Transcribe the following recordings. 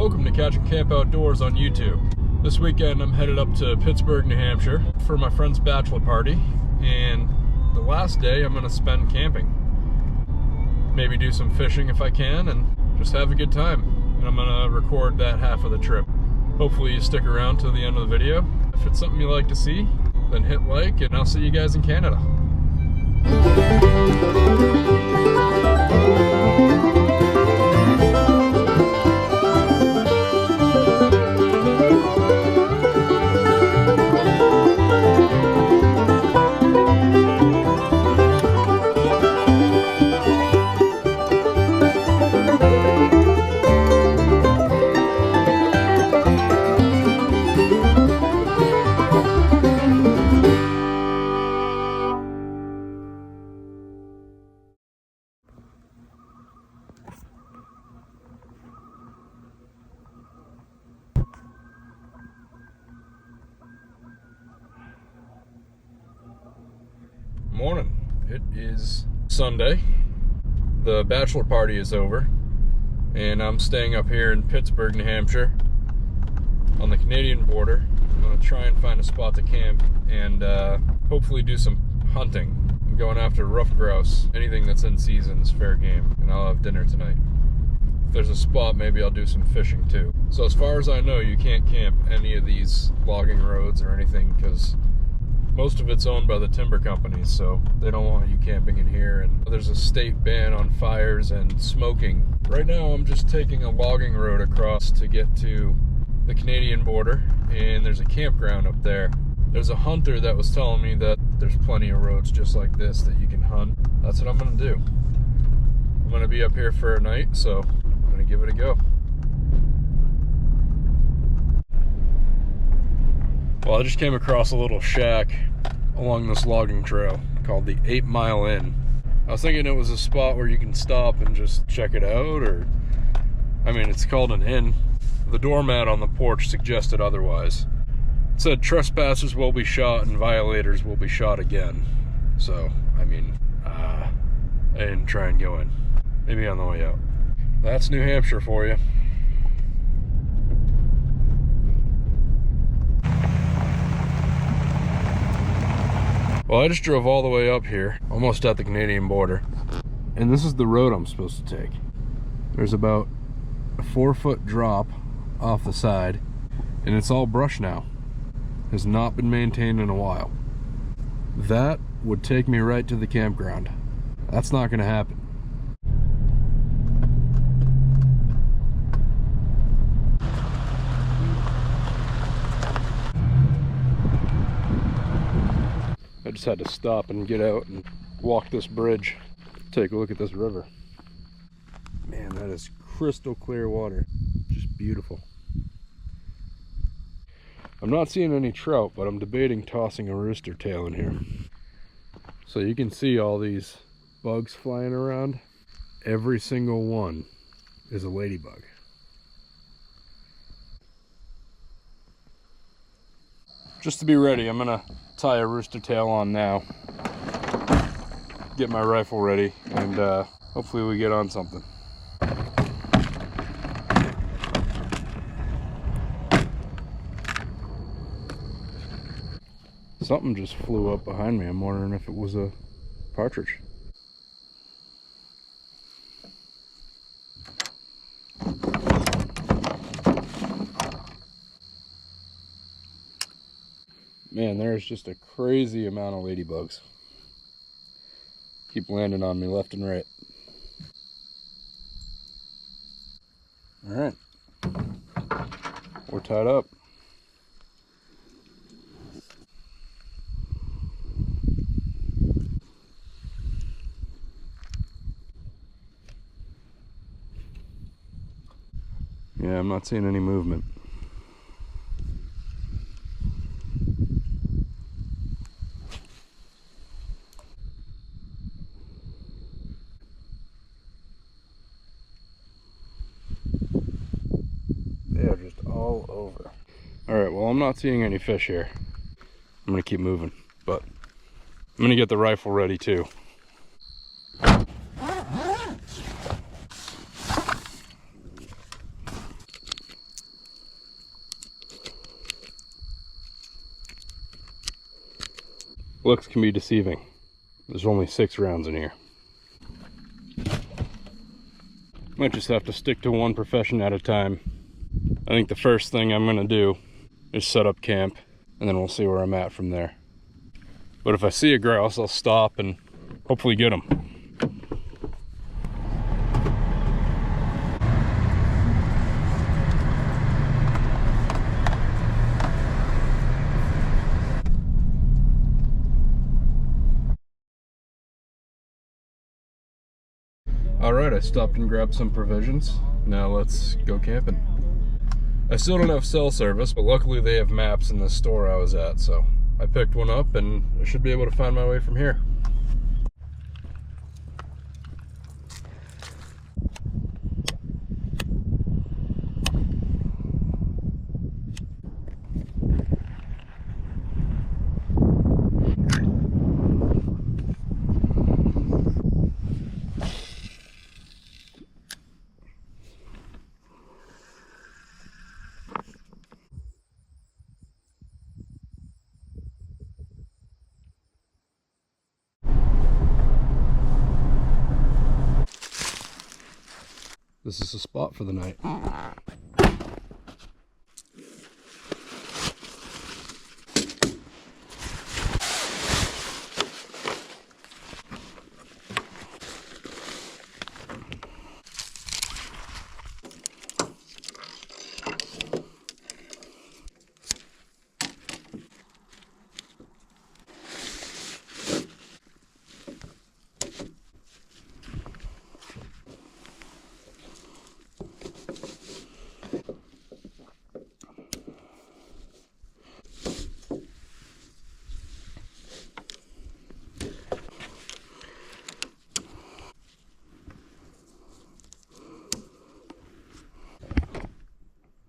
Welcome to Catch and Camp Outdoors on YouTube. This weekend I'm headed up to Pittsburgh, New Hampshire for my friend's bachelor party, and the last day I'm going to spend camping. Maybe do some fishing if I can and just have a good time. And I'm going to record that half of the trip. Hopefully you stick around till the end of the video. If it's something you like to see, then hit like and I'll see you guys in Canada. Morning. It is Sunday. The bachelor party is over, and I'm staying up here in Pittsburgh, New Hampshire, on the Canadian border. I'm gonna try and find a spot to camp and hopefully do some hunting. I'm going after rough grouse. Anything that's in season is fair game, and I'll have dinner tonight. If there's a spot, maybe I'll do some fishing too. So as far as I know, you can't camp any of these logging roads or anything because most of it's owned by the timber companies, so they don't want you camping in here. And there's a state ban on fires and smoking. Right now I'm just taking a logging road across to get to the Canadian border, and there's a campground up there. There's a hunter that was telling me that there's plenty of roads just like this that you can hunt. That's what I'm gonna do. I'm gonna be up here for a night, so I'm gonna give it a go. Well, I just came across a little shack along this logging trail called the 8 Mile Inn. I was thinking it was a spot where you can stop and just check it out, or, I mean, it's called an inn. The doormat on the porch suggested otherwise. It said trespassers will be shot and violators will be shot again. So, I mean, I didn't try and go in. Maybe on the way out. That's New Hampshire for you. Well, I just drove all the way up here, almost at the Canadian border, and this is the road I'm supposed to take. There's about a 4-foot drop off the side, and it's all brush now. Has not been maintained in a while. That would take me right to the campground. That's not going to happen. I just had to stop and get out and walk this bridge, take a look at this river. Man, that is crystal clear water, just beautiful. I'm not seeing any trout, but I'm debating tossing a rooster tail in here. So you can see all these bugs flying around. Every single one is a ladybug. Just to be ready, I'm gonna tie a rooster tail on now, get my rifle ready, and hopefully we get on something. Something just flew up behind me. I'm wondering if it was a partridge. Man, there's just a crazy amount of ladybugs. Keep landing on me left and right. All right, we're tied up. Yeah, I'm not seeing any movement. They are just all over. Alright, well, I'm not seeing any fish here. I'm gonna keep moving, but I'm gonna get the rifle ready too. Looks can be deceiving. There's only 6 rounds in here. Might just have to stick to one profession at a time. I think the first thing I'm gonna do is set up camp, and then we'll see where I'm at from there. But if I see a grouse, I'll stop and hopefully get them. Alright, I stopped and grabbed some provisions. Now let's go camping. I still don't have cell service, but luckily they have maps in the store I was at, so I picked one up and I should be able to find my way from here. This is the spot for the night.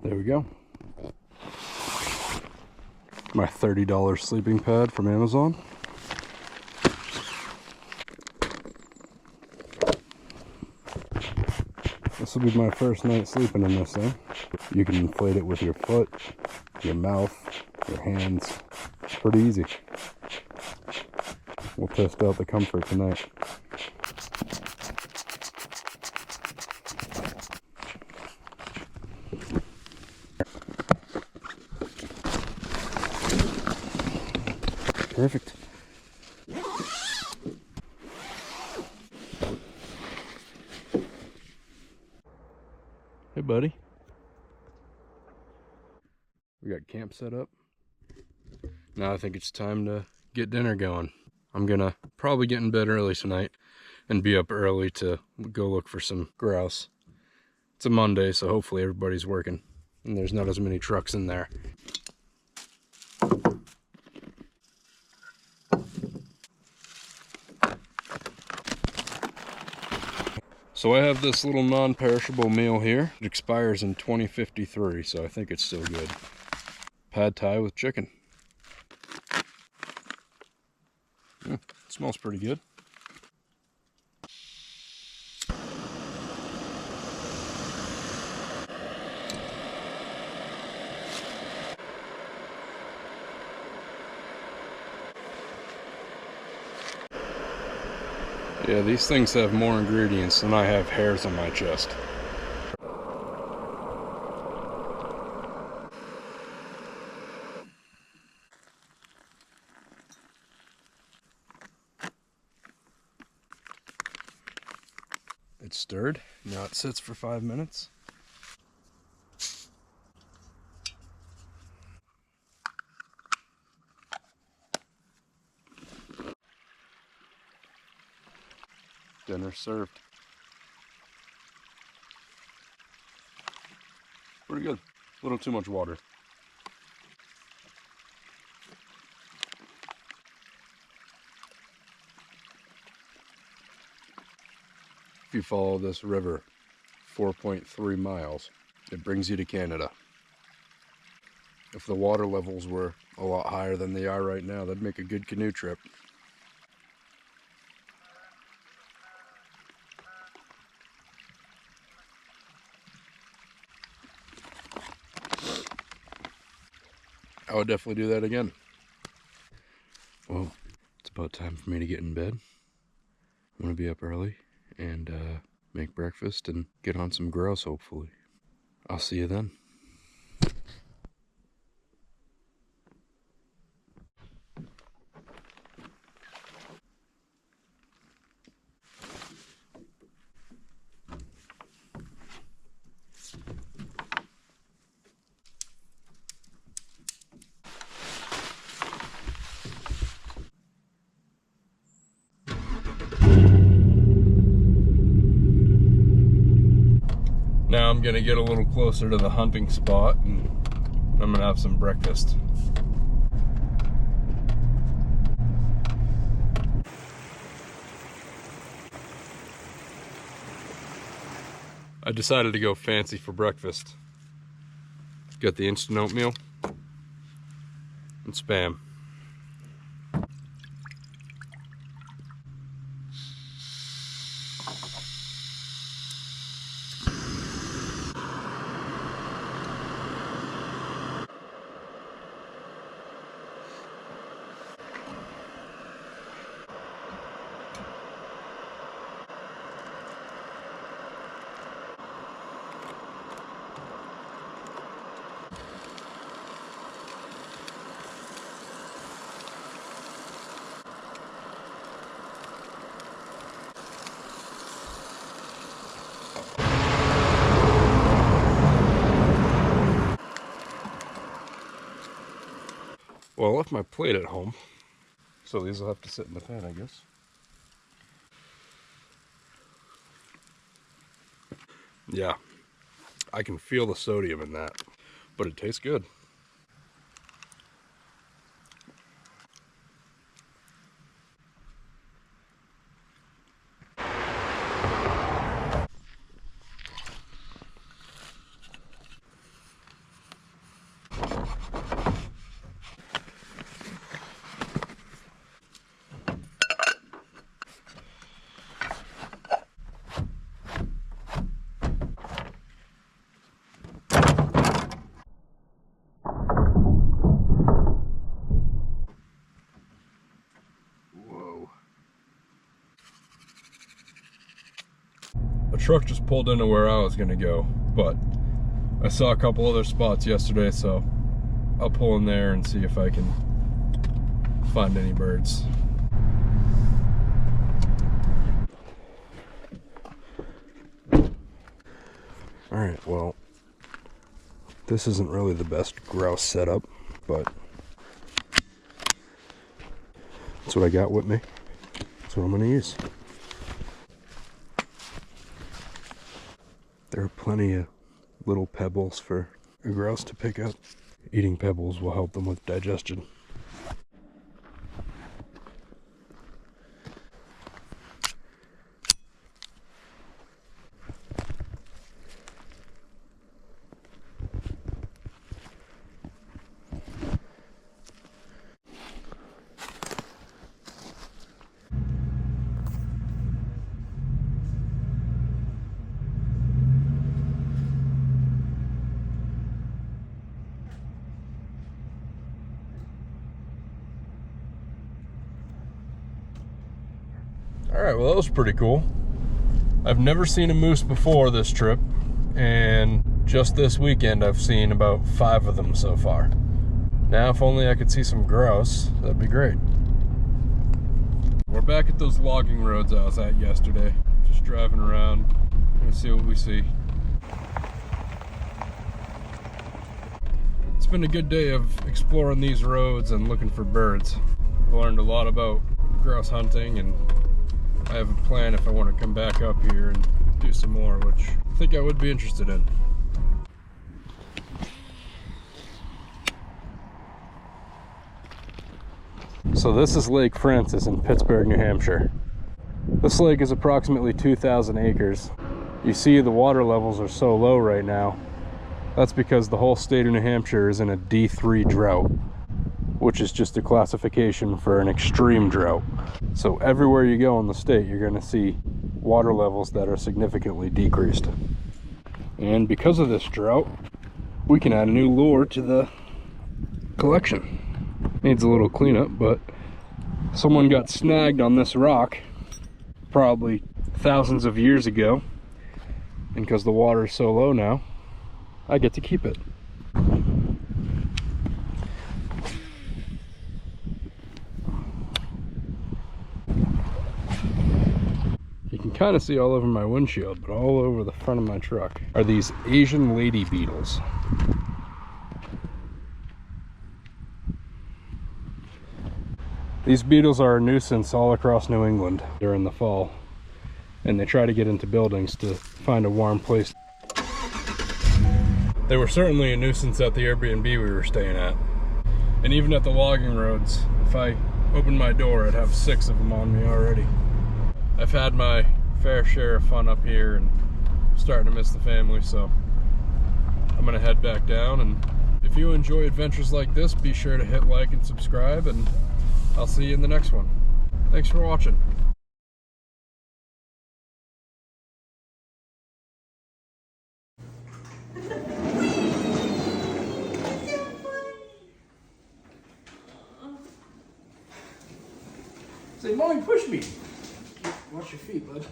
There we go. My $30 sleeping pad from Amazon. This will be my first night sleeping in this thing. You can inflate it with your foot, your mouth, your hands. It's pretty easy. We'll test out the comfort tonight. Perfect. Hey, buddy. We got camp set up. Now I think it's time to get dinner going. I'm gonna probably get in bed early tonight and be up early to go look for some grouse. It's a Monday, so hopefully everybody's working and there's not as many trucks in there. So I have this little non-perishable meal here. It expires in 2053, so I think it's still good. Pad Thai with chicken. It smells pretty good. Yeah, these things have more ingredients than I have hairs on my chest. It's stirred. Now it sits for 5 minutes. Dinner served. Pretty good. A little too much water. If you follow this river 4.3 miles, it brings you to Canada. If the water levels were a lot higher than they are right now, that'd make a good canoe trip. I would definitely do that again. Whoa, about time for me to get in bed. I'm gonna be up early and make breakfast and get on some grouse, hopefully. I'll see you then. Now I'm gonna get a little closer to the hunting spot and I'm gonna have some breakfast. I decided to go fancy for breakfast. Got the instant oatmeal and Spam. Well, I left my plate at home, so these will have to sit in the pan, I guess. Yeah, I can feel the sodium in that, but it tastes good. A truck just pulled into where I was gonna go, but I saw a couple other spots yesterday, so I'll pull in there and see if I can find any birds. Alright, well, this isn't really the best grouse setup, but that's what I got with me. That's what I'm gonna use. There are plenty of little pebbles for a grouse to pick up. Eating pebbles will help them with digestion. Alright, well that was pretty cool. I've never seen a moose before this trip, and just this weekend I've seen about 5 of them so far. Now if only I could see some grouse, that'd be great. We're back at those logging roads I was at yesterday. Just driving around, gonna see what we see. It's been a good day of exploring these roads and looking for birds. I've learned a lot about grouse hunting, and I have a plan if I want to come back up here and do some more, which I think I would be interested in. So this is Lake Francis in Pittsburgh, New Hampshire. This lake is approximately 2,000 acres. You see the water levels are so low right now. That's because the whole state of New Hampshire is in a D3 drought, which is just a classification for an extreme drought. So everywhere you go in the state, you're going to see water levels that are significantly decreased. And because of this drought, we can add a new lure to the collection. Needs a little cleanup, but Someone got snagged on this rock probably thousands of years ago, and because the water is so low now, I get to keep it. You can kind of see all over my windshield, but all over the front of my truck are these Asian lady beetles. These beetles are a nuisance all across New England during the fall, and they try to get into buildings to find a warm place. They were certainly a nuisance at the Airbnb we were staying at, and even at the logging roads. If I opened my door, I'd have 6 of them on me already. I've had my fair share of fun up here and I'm starting to miss the family, so I'm gonna head back down. And if you enjoy adventures like this, be sure to hit like and subscribe, and I'll see you in the next one. Thanks for watching. Say, Mommy, push me. Watch your feet, bud.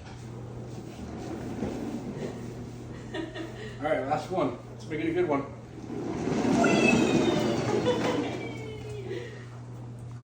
All right, last one. Let's make it a good one.